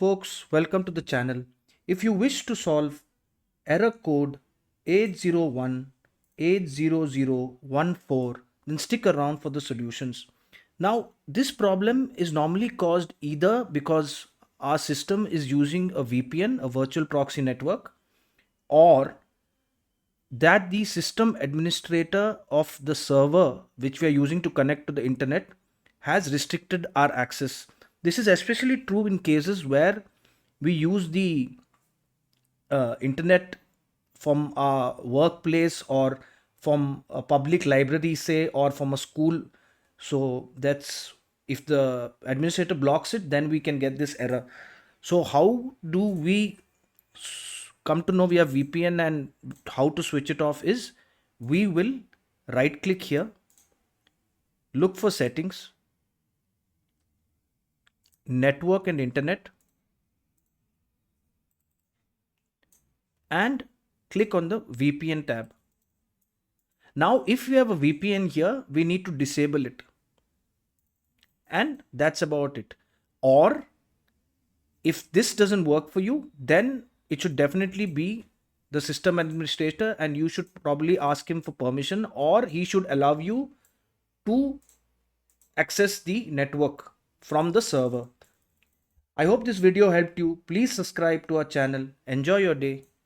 Folks, welcome to the channel. If you wish to solve error code 801-80014, then stick around for the solutions. Now, this problem is normally caused either because our system is using a VPN, a virtual proxy network, or that the system administrator of the server which we are using to connect to the internet has restricted our access. This is especially true in cases where we use the internet from a workplace or from a public library, say, or from a school. So that's, if the administrator blocks it, then we can get this error. So how do we come to know we have VPN, and how to switch it off is we will right click here, look for settings, network and internet, and click on the VPN tab. Now, if we have a VPN here, we need to disable it. And that's about it. Or if this doesn't work for you, then it should definitely be the system administrator, and you should probably ask him for permission, or he should allow you to access the network from the server. I hope this video helped you. Please subscribe to our channel. Enjoy your day.